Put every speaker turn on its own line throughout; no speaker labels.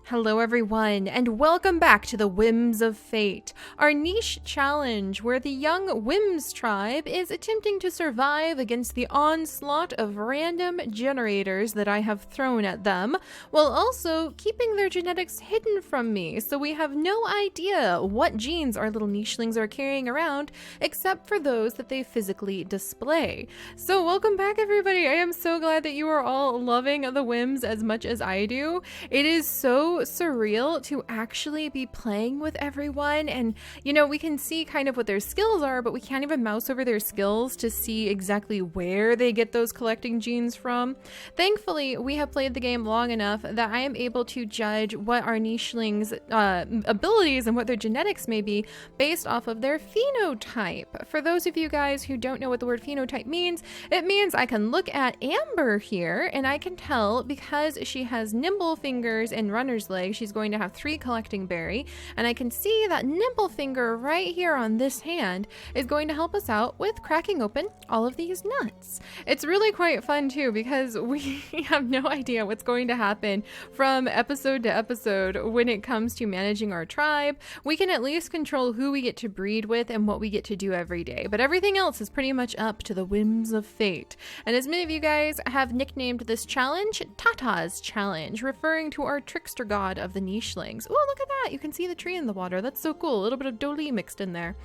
Hello everyone, and welcome back to the Whims of Fate, our niche challenge where the young Whims tribe is attempting to survive against the onslaught of random generators that I have thrown at them, while also keeping their genetics hidden from me, so we have no idea what genes our little Nichelings are carrying around, except for those that they physically display. So welcome back everybody, I am so glad that you are all loving the Whims as much as I do. It is so surreal to actually be playing with everyone, and we can see kind of what their skills are, but we can't even mouse over their skills to see exactly where they get those collecting genes from. Thankfully, we have played the game long enough that I am able to judge what our Nichelings' abilities and what their genetics may be based off of their phenotype. For those of you guys who don't know what the word phenotype means, it means I can look at Amber here and I can tell because she has nimble fingers and runner's leg, she's going to have 3 collecting berry, and I can see that nimble finger right here on this hand is going to help us out with cracking open all of these nuts. It's really quite fun too because we have no idea what's going to happen from episode to episode when it comes to managing our tribe. We can at least control who we get to breed with and what we get to do every day, but everything else is pretty much up to the whims of fate. And as many of you guys have nicknamed this challenge Tauras challenge, referring to our trickster god of the Nichelings. Oh, look at that! You can see the tree in the water. That's so cool. A little bit of Doli mixed in there.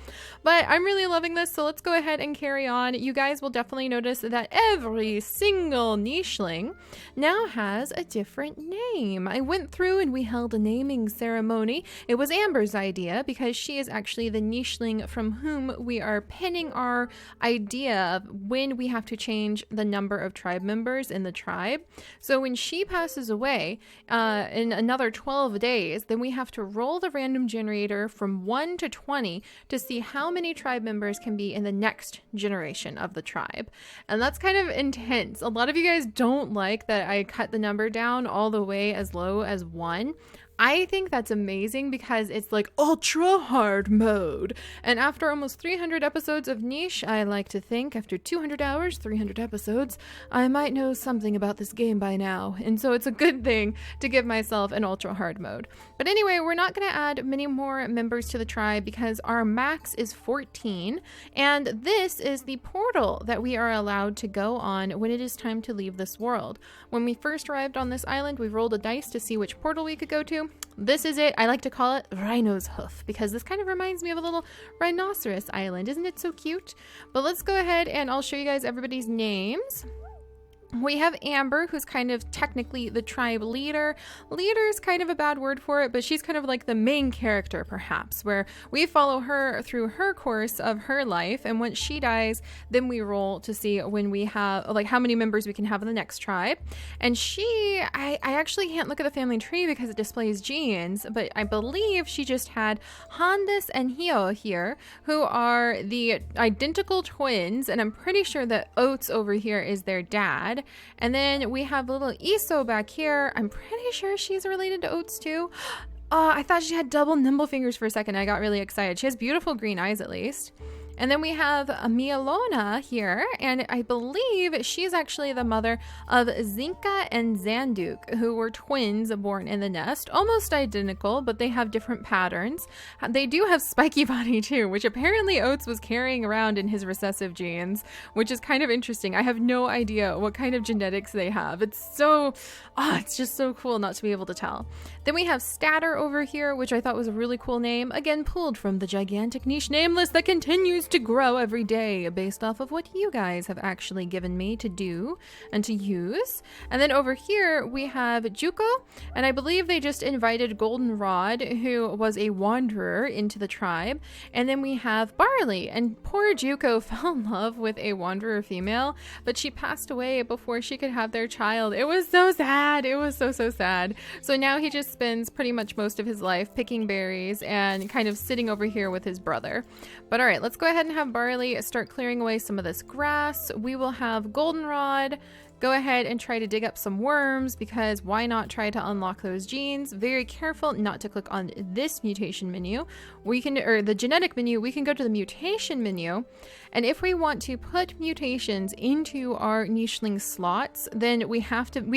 But I'm really loving this, so let's go ahead and carry on. You guys will definitely notice that every single Nicheling now has a different name. I went through and we held a naming ceremony. It was Amber's idea because she is actually the Nicheling from whom we are pinning our idea of when we have to change the number of tribe members in the tribe. So when she passes away in another 12 days, then we have to roll the random generator from 1 to 20 to see how many tribe members can be in the next generation of the tribe. And that's kind of intense. A lot of you guys don't like that I cut the number down all the way as low as 1. I think that's amazing because it's like ultra hard mode. And after almost 300 episodes of Niche, I like to think after 200 hours, 300 episodes, I might know something about this game by now. And so it's a good thing to give myself an ultra hard mode. But anyway, we're not going to add many more members to the tribe because our max is 14. And this is the portal that we are allowed to go on when it is time to leave this world. When we first arrived on this island, we rolled a dice to see which portal we could go to. This is it. I like to call it Rhinos Hoof because this kind of reminds me of a little rhinoceros island. Isn't it so cute? But let's go ahead and I'll show you guys everybody's names. We have Amber, who's kind of technically the tribe leader. Leader is kind of a bad word for it, but she's kind of like the main character, perhaps, where we follow her through her course of her life. And once she dies, then we roll to see when we have, like, how many members we can have in the next tribe. And I actually can't look at the family tree because it displays genes, but I believe she just had Handis and Hio here, who are the identical twins. And I'm pretty sure that Oats over here is their dad. And then we have little Iso back here. I'm pretty sure she's related to Oats too. I thought she had double nimble fingers for a second. I got really excited. She has beautiful green eyes at least. And then we have Mialona here, and I believe she's actually the mother of Zinka and Zanduk, who were twins born in the nest, almost identical, but they have different patterns. They do have spiky body too, which apparently Oats was carrying around in his recessive genes, which is kind of interesting. I have no idea what kind of genetics they have. It's just so cool not to be able to tell. Then we have Statter over here, which I thought was a really cool name, again pulled from the gigantic niche name list that continues to grow every day based off of what you guys have actually given me to do and to use. And then over here we have Juko, and I believe they just invited Goldenrod, who was a wanderer, into the tribe. And then we have Barley, and poor Juko fell in love with a wanderer female, but she passed away before she could have their child. It was so sad. It was so sad. So now he just spends pretty much most of his life picking berries and kind of sitting over here with his brother. But all right, let's go ahead and have Barley start clearing away some of this grass. We will have Goldenrod Go ahead and try to dig up some worms, because why not try to unlock those genes? Very careful not to click on this mutation menu. We can, or the genetic menu, we can go to the mutation menu. And if we want to put mutations into our Nicheling slots, then we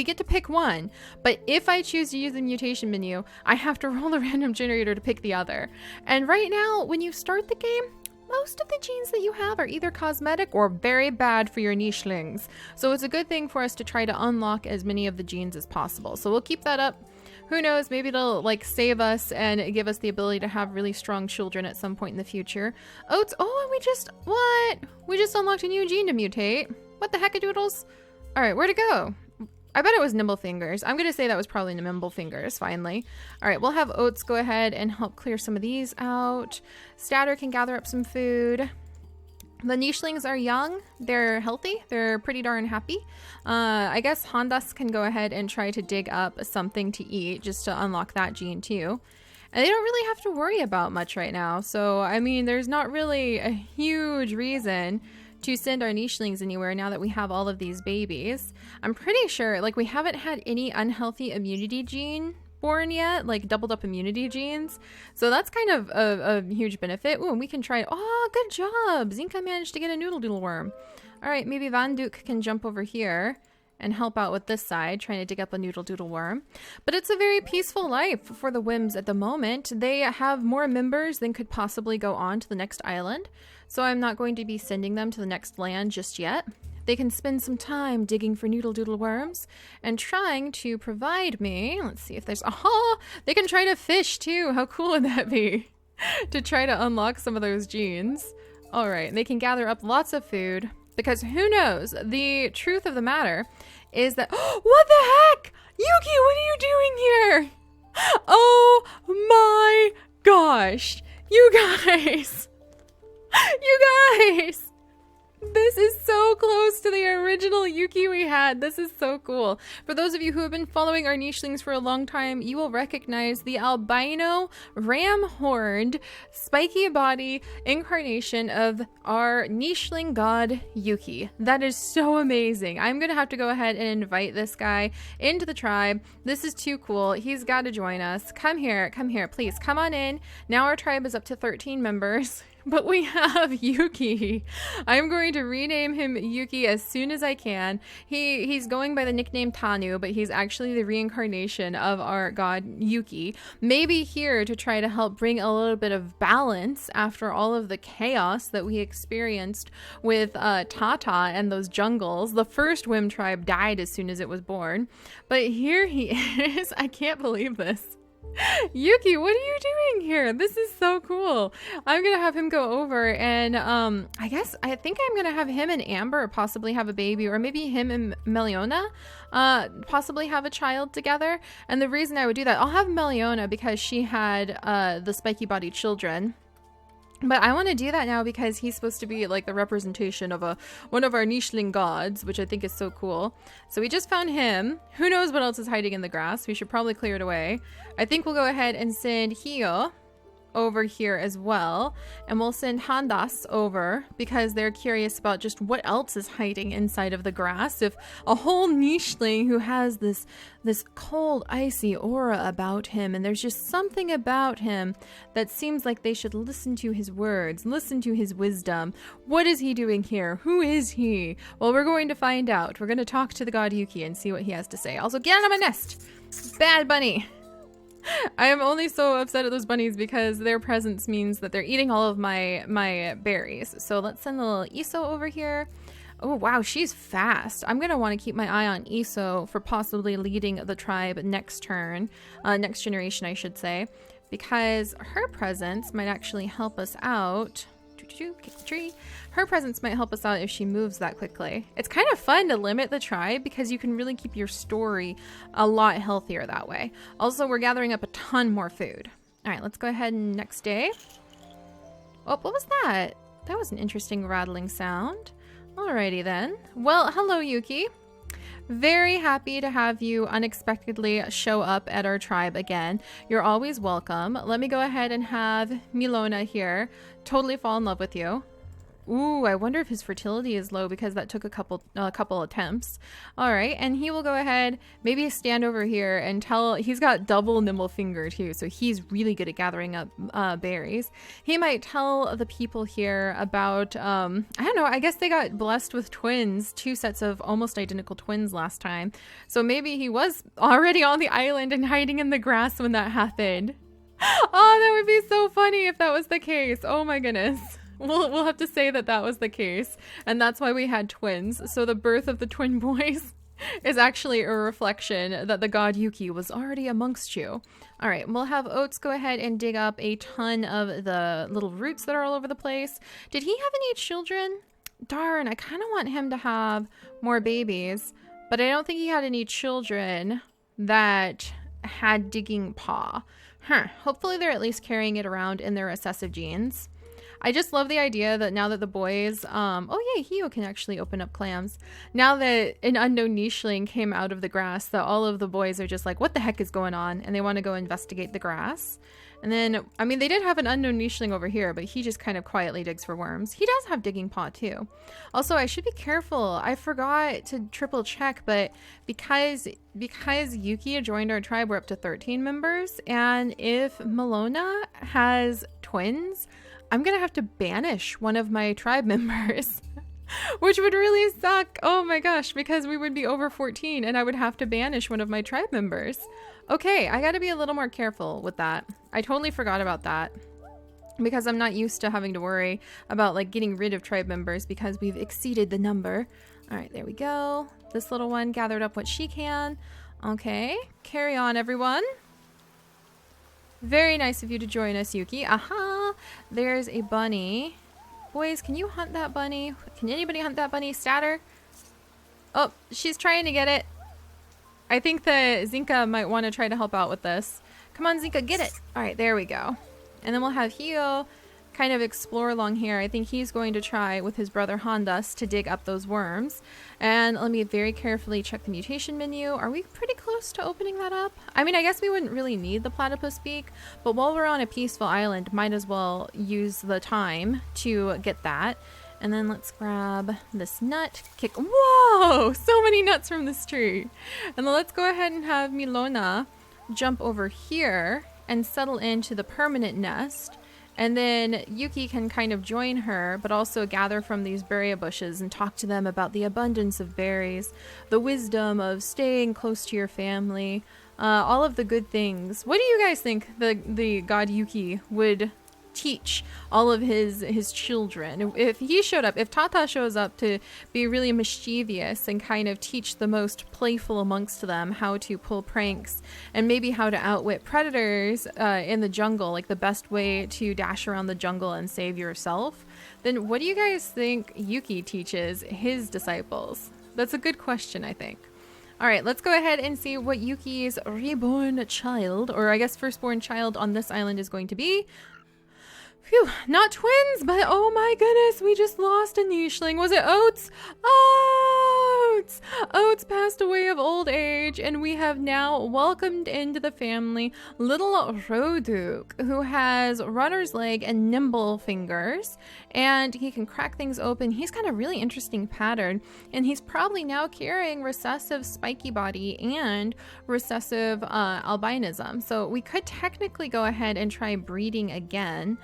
get to pick one. But if I choose to use the mutation menu, I have to roll a random generator to pick the other. And right now, when you start the game, most of the genes that you have are either cosmetic or very bad for your Nichelings. So it's a good thing for us to try to unlock as many of the genes as possible. So we'll keep that up. Who knows, maybe it'll like save us and give us the ability to have really strong children at some point in the future. Oats, oh, and we just unlocked a new gene to mutate. What the heck-a-doodles? All right, where'd it go? I bet it was Mimble Fingers. I'm going to say that was probably Mimble Fingers, finally. All right, we'll have Oats go ahead and help clear some of these out. Statter can gather up some food. The Nichelings are young. They're healthy. They're pretty darn happy. I guess Hondas can go ahead and try to dig up something to eat just to unlock that gene too. And they don't really have to worry about much right now. So, I mean, there's not really a huge reason to send our Nichelings anywhere now that we have all of these babies. I'm pretty sure, like, we haven't had any unhealthy immunity gene born yet, like doubled up immunity genes. So that's kind of a huge benefit. Ooh, and we can try, oh, good job. Zinka managed to get a noodle doodle worm. All right, maybe Van Duke can jump over here and help out with this side, trying to dig up a noodle doodle worm. But it's a very peaceful life for the Whims at the moment. They have more members than could possibly go on to the next island. So I'm not going to be sending them to the next land just yet. They can spend some time digging for noodle doodle worms and trying to provide me, let's see if there's, aha, they can try to fish too. How cool would that be? To try to unlock some of those genes. All right, they can gather up lots of food, because who knows, the truth of the matter is that, what the heck? Yuki, what are you doing here? Oh my gosh, you guys. You guys, this is so close to the original Yuki we had. This is so cool. For those of you who have been following our Nichelings for a long time, you will recognize the albino ram-horned spiky body incarnation of our Nicheling god Yuki. That is so amazing. I'm gonna have to go ahead and invite this guy into the tribe. This is too cool. He's got to join us. Come here, please come on in. Now our tribe is up to 13 members. But we have Yuki. I'm going to rename him Yuki as soon as I can. He's going by the nickname Tanu, but he's actually the reincarnation of our god Yuki. Maybe here to try to help bring a little bit of balance after all of the chaos that we experienced with Tata and those jungles. The first Whim tribe died as soon as it was born. But here he is. I can't believe this. Yuki, what are you doing here? This is so cool. I'm gonna have him go over and I think I'm gonna have him and Amber possibly have a baby, or maybe him and Meliona possibly have a child together. And the reason I would do that, I'll have Meliona because she had the spiky bodied children. But I want to do that now because he's supposed to be like the representation of one of our Nicheling gods, which I think is so cool. So we just found him. Who knows what else is hiding in the grass? We should probably clear it away. I think we'll go ahead and send Hio over here as well, and we'll send Handas over because they're curious about just what else is hiding inside of the grass. If a whole Nicheling who has this cold icy aura about him, and there's just something about him that seems like they should listen to his words, listen to his wisdom. What is he doing here? Who is he? Well, we're going to find out. We're going to talk to the god Yuki and see what he has to say. Also, get out of my nest, bad bunny. I am only so upset at those bunnies because their presence means that they're eating all of my berries. So let's send the little Iso over here. Oh, wow, she's fast. I'm going to want to keep my eye on Iso for possibly leading the tribe next turn. Next generation, I should say. Because her presence might actually help us out. Kick the tree. Her presence might help us out if she moves that quickly. It's kind of fun to limit the tribe because you can really keep your story a lot healthier that way. Also, we're gathering up a ton more food. All right, let's go ahead and next day. Oh, what was that? That was an interesting rattling sound. Alrighty then. Well, hello, Yuki. Very happy to have you unexpectedly show up at our tribe again. You're always welcome. Let me go ahead and have Milona here totally fall in love with you. Ooh, I wonder if his fertility is low because that took a couple attempts. All right, and he will go ahead, maybe stand over here and tell. He's got double nimble finger too, so he's really good at gathering up berries. He might tell the people here about. I don't know. I guess they got blessed with twins, 2 sets of almost identical twins last time. So maybe he was already on the island and hiding in the grass when that happened. Oh, that would be so funny if that was the case. Oh my goodness. We'll have to say that that was the case, and that's why we had twins. So the birth of the twin boys is actually a reflection that the god Yuki was already amongst you. All right, we'll have Oats go ahead and dig up a ton of the little roots that are all over the place. Did he have any children? Darn, I kind of want him to have more babies, but I don't think he had any children that had digging paw. Hopefully they're at least carrying it around in their recessive genes. I just love the idea that now that the boys, oh yay, Hio can actually open up clams. Now that an unknown Nicheling came out of the grass, that all of the boys are just like, what the heck is going on? And they want to go investigate the grass. And then, I mean, they did have an unknown Nicheling over here, but he just kind of quietly digs for worms. He does have digging paw too. Also, I should be careful. I forgot to triple check, but because Yuki joined our tribe, we're up to 13 members. And if Malona has twins, I'm gonna have to banish one of my tribe members, which would really suck. Oh my gosh, because we would be over 14 and I would have to banish one of my tribe members. Okay, I gotta be a little more careful with that. I totally forgot about that because I'm not used to having to worry about like getting rid of tribe members because we've exceeded the number. All right, there we go. This little one gathered up what she can. Okay, carry on everyone. Very nice of you to join us, Yuki. Aha! There's a bunny. Boys, can you hunt that bunny? Can anybody hunt that bunny? Statter? Oh, she's trying to get it. I think that Zinka might want to try to help out with this. Come on, Zinka, get it. All right, there we go. And then we'll have Hio kind of explore along here. I think he's going to try with his brother Hondas to dig up those worms. And let me very carefully check the mutation menu. Are we pretty close to opening that up? I mean, I guess we wouldn't really need the platypus beak, but while we're on a peaceful island, might as well use the time to get that. And then let's grab this nut, kick, whoa, so many nuts from this tree. And then let's go ahead and have Milona jump over here and settle into the permanent nest. And then Yuki can kind of join her, but also gather from these berry bushes and talk to them about the abundance of berries, the wisdom of staying close to your family, all of the good things. What do you guys think the god Yuki would teach all of his children? If he showed up, if Tata shows up to be really mischievous and kind of teach the most playful amongst them how to pull pranks and maybe how to outwit predators in the jungle, like the best way to dash around the jungle and save yourself, then what do you guys think Yuki teaches his disciples? That's a good question, I think. All right, let's go ahead and see what Yuki's reborn child, or I guess firstborn child on this island is going to be. Phew, not twins, but oh my goodness, we just lost a Nicheling. Was it Oats? Oats! Oats passed away of old age, and we have now welcomed into the family little Roduk, who has runner's leg and nimble fingers, and he can crack things open. He's got a really interesting pattern, and he's probably now carrying recessive spiky body and recessive albinism. So we could technically go ahead and try breeding again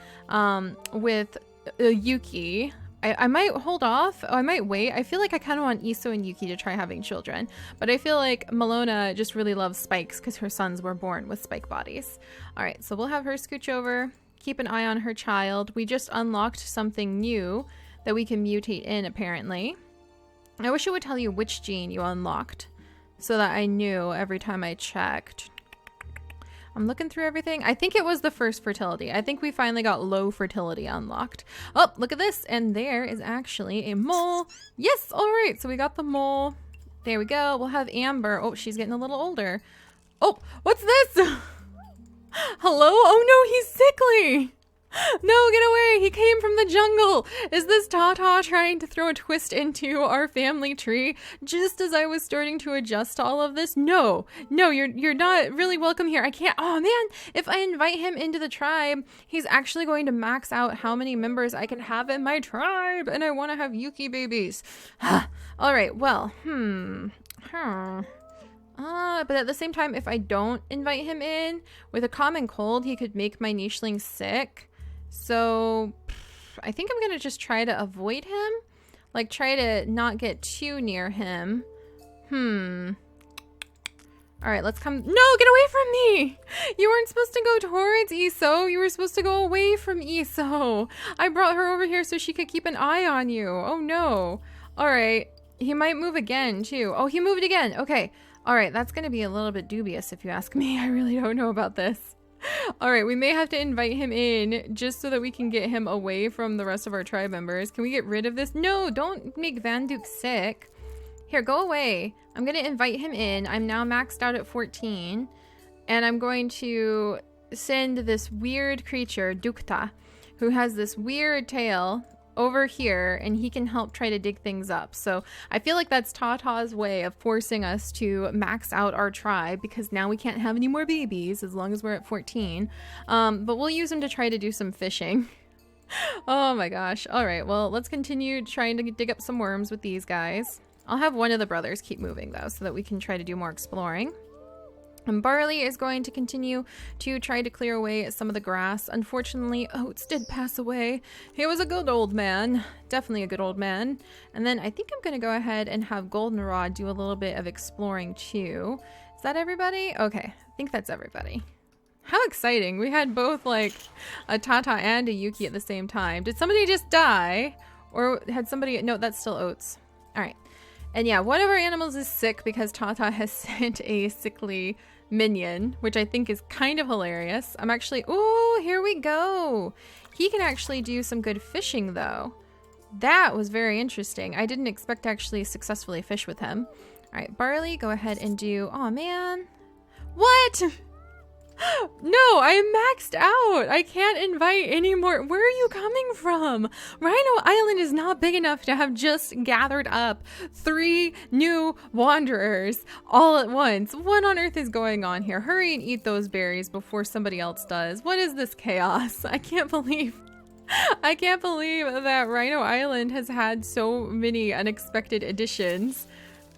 with Yuki. I might hold off. I might wait. I feel like I kind of want Iso and Yuki to try having children, but I feel like Malona just really loves spikes because her sons were born with spike bodies. All right, so we'll have her scooch over, keep an eye on her child. We just unlocked something new that we can mutate in, apparently. I wish it would tell you which gene you unlocked so that I knew every time I checked. I'm looking through everything. I think it was the first fertility. I think we finally got low fertility unlocked. Oh, look at this. And there is actually a mole. Yes. All right. So we got the mole. There we go. We'll have Amber. Oh, she's getting a little older. Oh, what's this? Hello? Oh no, he's sickly. No, get away! He came from the jungle! Is this Tata trying to throw a twist into our family tree just as I was starting to adjust to all of this? No, you're not really welcome here. I can't. Oh man, if I invite him into the tribe, he's actually going to max out how many members I can have in my tribe, and I want to have Yuki babies. All right, well, but at the same time, if I don't invite him in with a common cold, he could make my Nicheling sick. So I think I'm going to just try to avoid him. Like, try to not get too near him. All right, let's come. No, get away from me. You weren't supposed to go towards Eso. You were supposed to go away from Eso. I brought her over here so she could keep an eye on you. Oh, no. All right. He might move again, too. Oh, he moved again. Okay. All right. That's going to be a little bit dubious if you ask me. I really don't know about this. All right, we may have to invite him in just so that we can get him away from the rest of our tribe members. Can we get rid of this? No, don't make Van Duke sick. Here, go away. I'm going to invite him in. I'm now maxed out at 14. And I'm going to send this weird creature, Dukta, who has this weird tail, over here, and he can help try to dig things up. So I feel like that's Tata's way of forcing us to max out our tribe, because now we can't have any more babies as long as we're at 14. But we'll use him to try to do some fishing. Oh my gosh. All right, well, let's continue trying to dig up some worms with these guys. I'll have one of the brothers keep moving though, so that we can try to do more exploring. And Barley is going to continue to try to clear away some of the grass. Unfortunately, Oats did pass away. He was a good old man. Definitely a good old man. And then I think I'm going to go ahead and have Goldenrod do a little bit of exploring too. Is that everybody? Okay, I think that's everybody. How exciting. We had both like a Tata and a Yuki at the same time. Did somebody just die? Or had somebody... No, that's still Oats. All right. And yeah, one of our animals is sick because Tata has sent a sickly minion, which I think is kind of hilarious. I'm actually... Oh, here we go. He can actually do some good fishing, though. That was very interesting. I didn't expect to actually successfully fish with him. All right, Barley, go ahead and do... Oh, man. What? No, I am maxed out. I can't invite any more. Where are you coming from? Rhino Island is not big enough to have just gathered up 3 new wanderers all at once. What on earth is going on here? Hurry and eat those berries before somebody else does. What is this chaos? I can't believe that Rhino Island has had so many unexpected additions.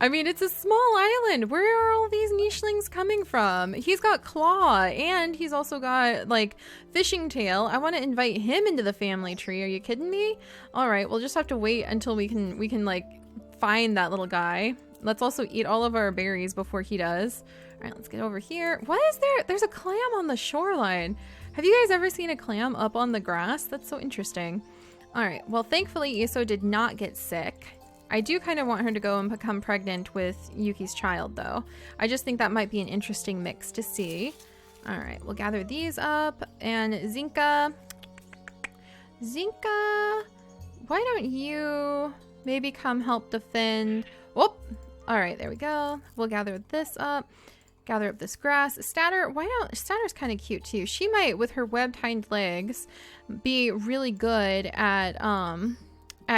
I mean, it's a small island. Where are all these Nichelings coming from? He's got Claw, and he's also got, like, Fishing Tail. I want to invite him into the family tree. Are you kidding me? All right, we'll just have to wait until we can like, find that little guy. Let's also eat all of our berries before he does. All right, let's get over here. What is there? There's a clam on the shoreline. Have you guys ever seen a clam up on the grass? That's so interesting. All right, well, thankfully, Eso did not get sick. I do kind of want her to go and become pregnant with Yuki's child, though. I just think that might be an interesting mix to see. All right, we'll gather these up. And Zinka, why don't you maybe come help defend? Whoop! All right, there we go. We'll gather this up. Gather up this grass. Statter, Statter's kind of cute, too. She might, with her webbed hind legs, be really good at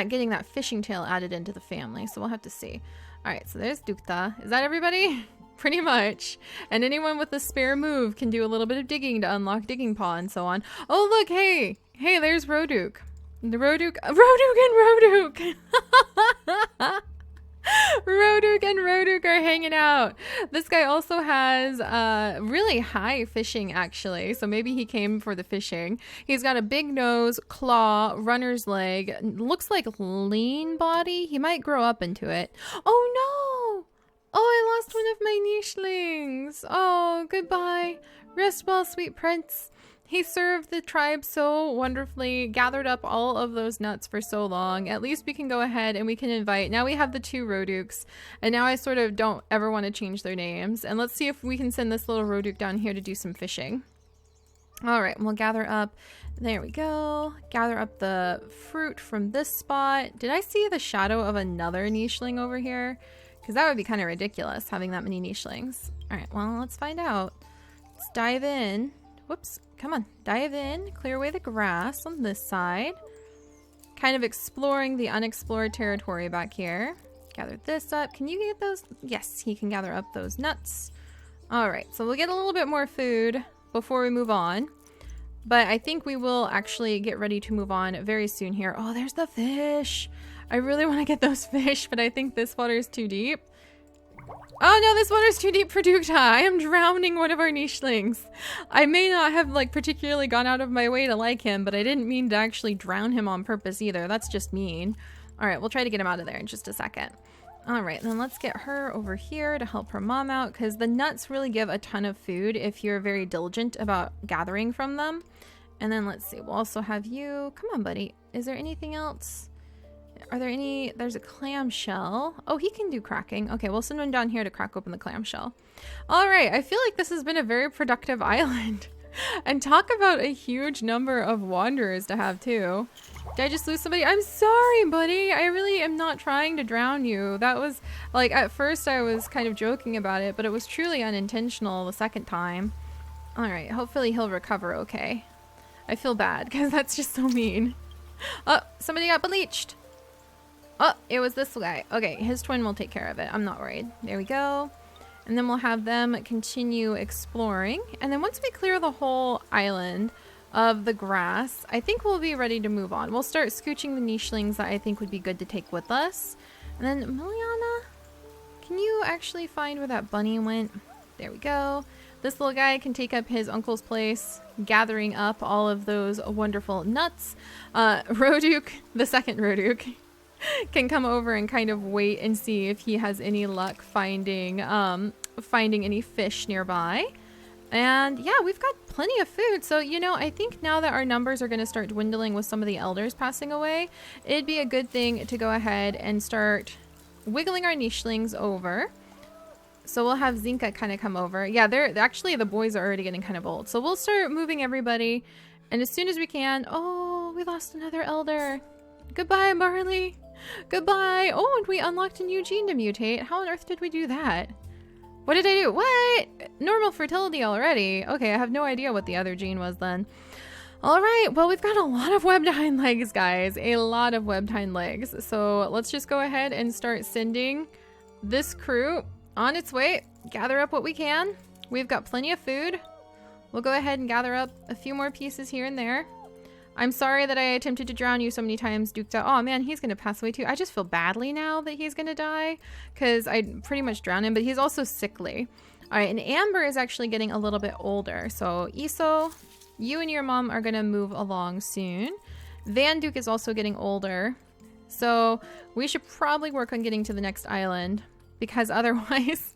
getting that fishing tail added into the family, so we'll have to see. All right, so there's Dukta. Is that everybody? Pretty much. And anyone with a spare move can do a little bit of digging to unlock Digging Paw and so on. Oh, look, hey, there's Roduk. The Roduk and Roduk. Roduk and Roduk are hanging out. This guy also has really high fishing, actually, so maybe he came for the fishing. He's got a big nose, claw, runner's leg, looks like lean body. He might grow up into it. Oh no! Oh, I lost one of my Nichelings. Oh, goodbye. Rest well, sweet prince. He served the tribe so wonderfully, gathered up all of those nuts for so long. At least we can go ahead and we can invite. Now we have the 2 Roduks, and now I sort of don't ever want to change their names. And let's see if we can send this little Roduk down here to do some fishing. All right, we'll gather up. There we go. Gather up the fruit from this spot. Did I see the shadow of another Nicheling over here? Because that would be kind of ridiculous, having that many Nichelings. All right, well, let's find out. Let's dive in. Whoops. Come on. Dive in. Clear away the grass on this side. Kind of exploring the unexplored territory back here. Gather this up. Can you get those? Yes, he can gather up those nuts. All right, so we'll get a little bit more food before we move on. But I think we will actually get ready to move on very soon here. Oh, there's the fish. I really want to get those fish, but I think this water is too deep. Oh no, this water is too deep for Dukta. I am drowning one of our Nichelings. I may not have like particularly gone out of my way to like him, but I didn't mean to actually drown him on purpose either. That's just mean. All right, we'll try to get him out of there in just a second. All right, then let's get her over here to help her mom out, because the nuts really give a ton of food if you're very diligent about gathering from them. And then let's see, we'll also have you. Come on, buddy. Is there anything else? Are there any? There's a clamshell. Oh, he can do cracking. Okay, we'll send him down here to crack open the clamshell. All right, I feel like this has been a very productive island. And talk about a huge number of wanderers to have too. Did I just lose somebody? I'm sorry, buddy. I really am not trying to drown you. That was, like, at first I was kind of joking about it, but it was truly unintentional the second time. All right, hopefully he'll recover okay. I feel bad because that's just so mean. Oh, somebody got bleached. Oh, it was this guy. Okay, his twin will take care of it. I'm not worried. There we go. And then we'll have them continue exploring. And then once we clear the whole island of the grass, I think we'll be ready to move on. We'll start scooching the Nichelings that I think would be good to take with us. And then, Miliana, can you actually find where that bunny went? There we go. This little guy can take up his uncle's place, gathering up all of those wonderful nuts. Roduk, the second Roduk, can come over and kind of wait and see if he has any luck finding any fish nearby. And yeah, we've got plenty of food. So, you know, I think now that our numbers are going to start dwindling with some of the elders passing away, it'd be a good thing to go ahead and start wiggling our Nichelings over. So we'll have Zinka kind of come over. Yeah, they're actually, the boys are already getting kind of old. So we'll start moving everybody. And as soon as we can, oh, we lost another elder. Goodbye, Marley. Goodbye. Oh, and we unlocked a new gene to mutate. How on earth did we do that? What did I do? What? Normal fertility already. Okay, I have no idea what the other gene was then. All right, well, we've got a lot of webbed hind legs, guys. A lot of webbed hind legs. So let's just go ahead and start sending this crew on its way. Gather up what we can. We've got plenty of food. We'll go ahead and gather up a few more pieces here and there. I'm sorry that I attempted to drown you so many times, Dukta. Oh man, he's gonna pass away too. I just feel badly now that he's gonna die because I pretty much drowned him, but he's also sickly. All right, and Amber is actually getting a little bit older. So Iso, you and your mom are gonna move along soon. Van Duke is also getting older. So we should probably work on getting to the next island because otherwise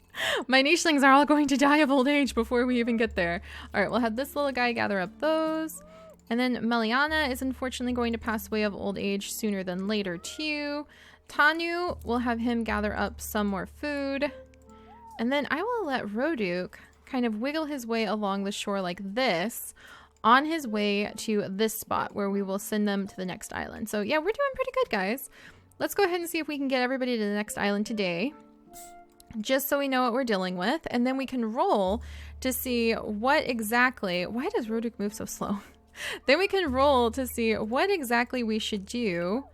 my Nichelings are all going to die of old age before we even get there. All right, we'll have this little guy gather up those. And then Meliana is unfortunately going to pass away of old age sooner than later too. Tanu, will have him gather up some more food. And then I will let Roduk kind of wiggle his way along the shore like this on his way to this spot where we will send them to the next island. So yeah, we're doing pretty good, guys. Let's go ahead and see if we can get everybody to the next island today, just so we know what we're dealing with. And then we can roll to see what exactly... Why does Roduk move so slow? Then we can roll to see what exactly we should do.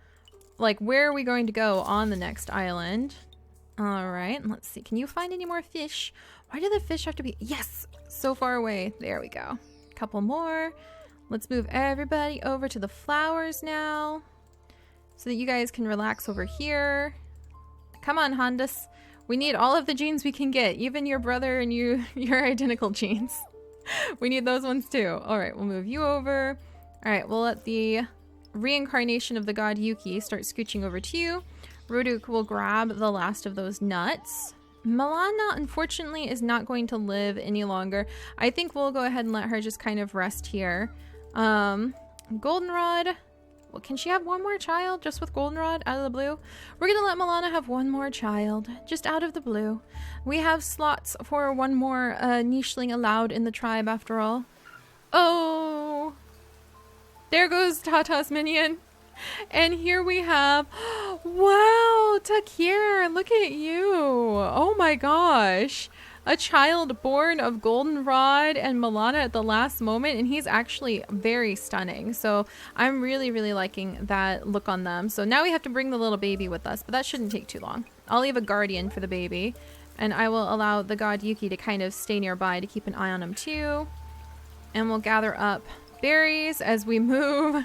Like, where are we going to go on the next island? All right, let's see. Can you find any more fish? Why do the fish have to be... Yes! So far away. There we go. Couple more. Let's move everybody over to the flowers now, so that you guys can relax over here. Come on, Hondas. We need all of the genes we can get. Even your brother and you, your identical genes. We need those ones too. All right, we'll move you over. All right, we'll let the reincarnation of the god Yuki start scooching over to you. Roduk will grab the last of those nuts. Milana, unfortunately, is not going to live any longer. I think we'll go ahead and let her just kind of rest here. Goldenrod. Well, can she have one more child just with Goldenrod out of the blue? We're going to let Milana have one more child just out of the blue. We have slots for one more Nicheling allowed in the tribe after all. Oh, there goes Tata's minion. And here we have, wow, Takir, look at you. Oh my gosh. a child born of Goldenrod and Milana at the last moment, and he's actually very stunning. So I'm really, really liking that look on them. So now we have to bring the little baby with us, but that shouldn't take too long. I'll leave a guardian for the baby, and I will allow the god Yuki to kind of stay nearby to keep an eye on him too. And we'll gather up berries as we move.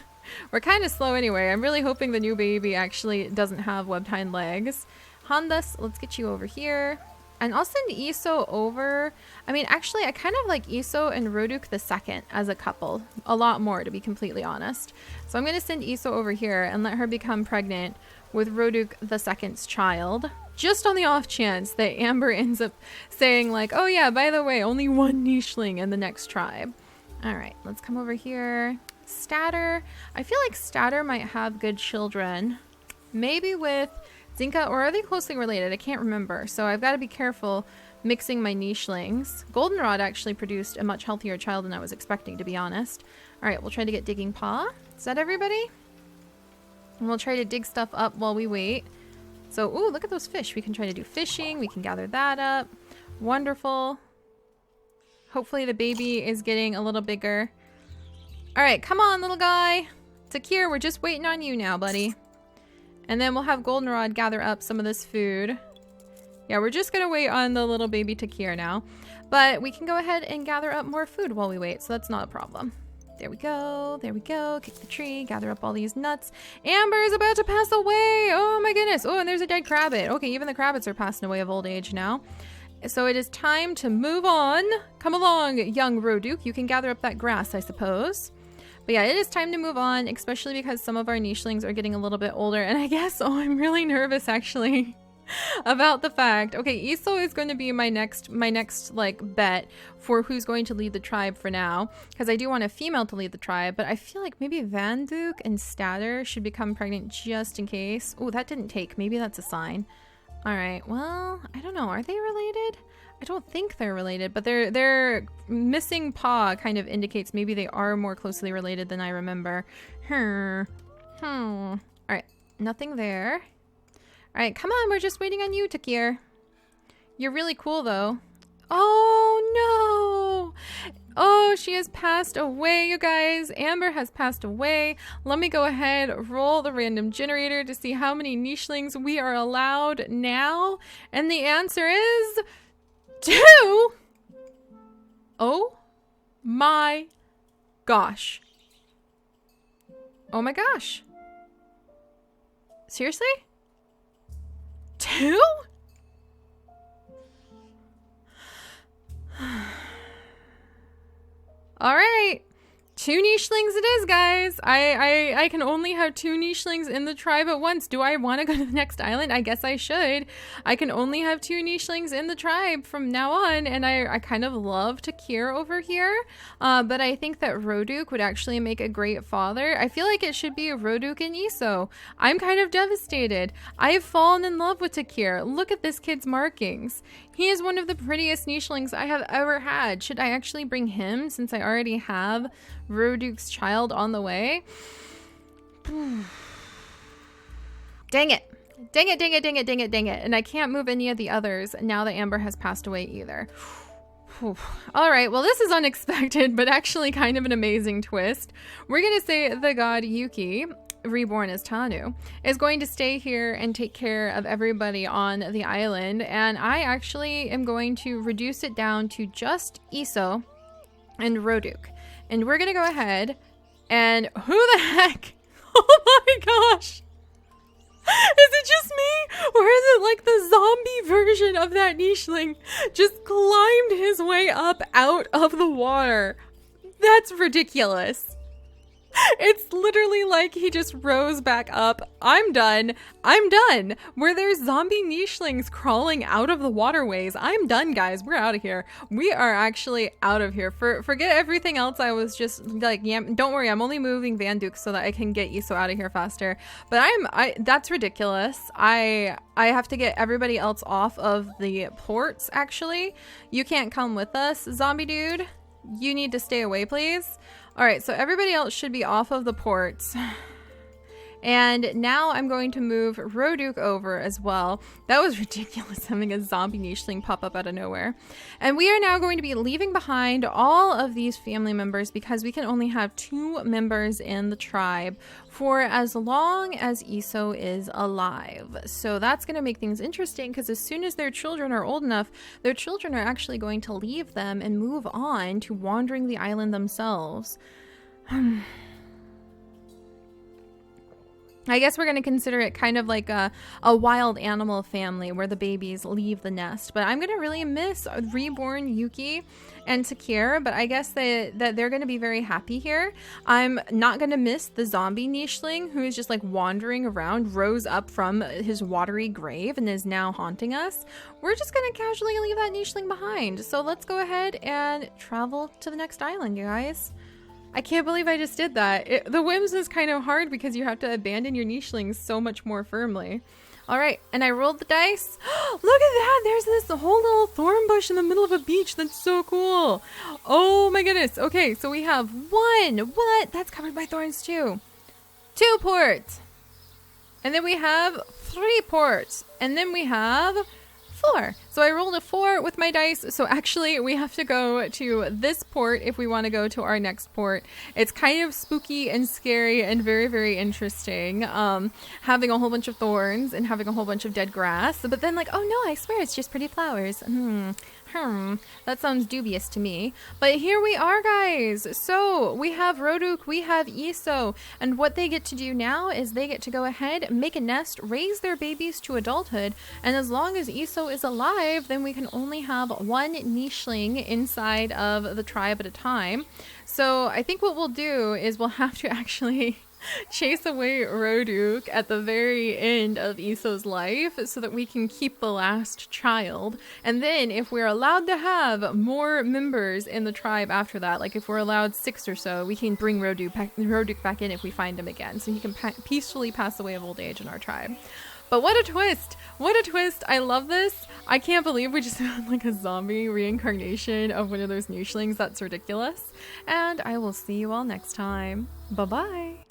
We're kind of slow anyway. I'm really hoping the new baby actually doesn't have webbed hind legs. Handas, let's get you over here. And I'll send Iso over. I mean, actually, I kind of like Iso and Roduk the second as a couple. A lot more, to be completely honest. So I'm going to send Iso over here and let her become pregnant with Roduk the second's child. Just on the off chance that Amber ends up saying like, oh yeah, by the way, only one Nicheling in the next tribe. All right, let's come over here. Statter. I feel like Statter might have good children. Maybe with Zinka, or are they closely related? I can't remember. So I've got to be careful mixing my Nichelings. Goldenrod actually produced a much healthier child than I was expecting, to be honest. All right, we'll try to get Digging Paw. Is that everybody? And we'll try to dig stuff up while we wait. So, ooh, look at those fish. We can try to do fishing. We can gather that up. Wonderful. Hopefully the baby is getting a little bigger. All right, come on, little guy. Takir, we're just waiting on you now, buddy. And then we'll have Goldenrod gather up some of this food. Yeah, we're just going to wait on the little baby Takir now. But we can go ahead and gather up more food while we wait, so that's not a problem. There we go. There we go. Kick the tree. Gather up all these nuts. Amber is about to pass away. Oh my goodness. Oh, and there's a dead crabbit. Okay, even the crabbits are passing away of old age now. So it is time to move on. Come along, young Roduk. You can gather up that grass, I suppose. But yeah, it is time to move on, especially because some of our Nichelings are getting a little bit older. And I guess, oh, I'm really nervous actually about the fact. Okay, Iso is going to be my next like bet for who's going to lead the tribe for now, because I do want a female to lead the tribe, but I feel like maybe Vanduk and Statter should become pregnant just in case. Oh, that didn't take. Maybe that's a sign. All right, well, I don't know. Are they related? I don't think they're related, but their missing paw kind of indicates maybe they are more closely related than I remember. All right, nothing there. All right, come on. We're just waiting on you, Takir. You're really cool, though. Oh, no. Oh, she has passed away, you guys. Amber has passed away. Let me go ahead, roll the random generator to see how many Nichelings we are allowed now. And the answer is 2. Oh my gosh. Oh my gosh. Seriously? 2? All right. 2 Nichelings it is, guys. I can only have 2 Nichelings in the tribe at once. Do I want to go to the next island? I guess I should. I can only have 2 Nichelings in the tribe from now on, and I kind of love Takir over here. But I think that Roduk would actually make a great father. I feel like it should be Roduk and Iso. I'm kind of devastated. I have fallen in love with Takir. Look at this kid's markings. He is one of the prettiest Nichelings I have ever had. Should I actually bring him since I already have Roduk's child on the way? Dang it. Dang it, dang it, dang it, dang it, dang it. And I can't move any of the others now that Amber has passed away either. All right, well, this is unexpected, but actually kind of an amazing twist. We're going to say the god Yuki, reborn as Tanu, is going to stay here and take care of everybody on the island. And I actually am going to reduce it down to just Iso and Roduk. And we're going to go ahead and who the heck? Oh my gosh. Is it just me? Or is it like the zombie version of that Nicheling just climbed his way up out of the water? That's ridiculous. It's literally like he just rose back up. I'm done. I'm done. Where there's zombie Nichelings crawling out of the waterways. I'm done, guys. We're out of here. We are actually out of here. Forget everything else. I was just like, yeah, don't worry. I'm only moving Vanduk so that I can get Iso out of here faster. But that's ridiculous. I have to get everybody else off of the ports, actually. You can't come with us, zombie dude. You need to stay away, please. All right, so everybody else should be off of the ports. And now I'm going to move Roduk over as well. That was ridiculous having a zombie Nicheling pop up out of nowhere. And we are now going to be leaving behind all of these family members because we can only have 2 members in the tribe for as long as Eso is alive. So that's going to make things interesting because as soon as their children are old enough, their children are actually going to leave them and move on to wandering the island themselves. I guess we're going to consider it kind of like a wild animal family where the babies leave the nest. But I'm going to really miss reborn Yuki and Takir, but I guess that they're going to be very happy here. I'm not going to miss the zombie Nicheling who is just like wandering around, rose up from his watery grave and is now haunting us. We're just going to casually leave that Nicheling behind. So let's go ahead and travel to the next island, you guys. I can't believe I just did that. The Whims is kind of hard because you have to abandon your Nichelings so much more firmly. All right, and I rolled the dice. Look at that! There's this whole little thorn bush in the middle of a beach. That's so cool. Oh my goodness. Okay, so we have 1. What? That's covered by thorns too. 2 ports. And then we have 3 ports. And then we have 4. So I rolled a 4 with my dice. So actually we have to go to this port if we want to go to our next port. It's kind of spooky and scary and very, very interesting. Having a whole bunch of thorns and having a whole bunch of dead grass. But then like, oh no, I swear it's just pretty flowers. That sounds dubious to me. But here we are, guys. So we have Roduk, we have Eso, and what they get to do now is they get to go ahead, make a nest, raise their babies to adulthood, and as long as Eso is alive, then we can only have 1 Nicheling inside of the tribe at a time. So I think what we'll do is we'll have to actually chase away Roduk at the very end of Eso's life so that we can keep the last child. And then if we're allowed to have more members in the tribe after that, like if we're allowed 6 or so, we can bring Roduk back in if we find him again, so he can peacefully pass away of old age in our tribe. But what a twist! What a twist! I love this. I can't believe we just had like a zombie reincarnation of one of those Nichelings. That's ridiculous. And I will see you all next time. Bye-bye.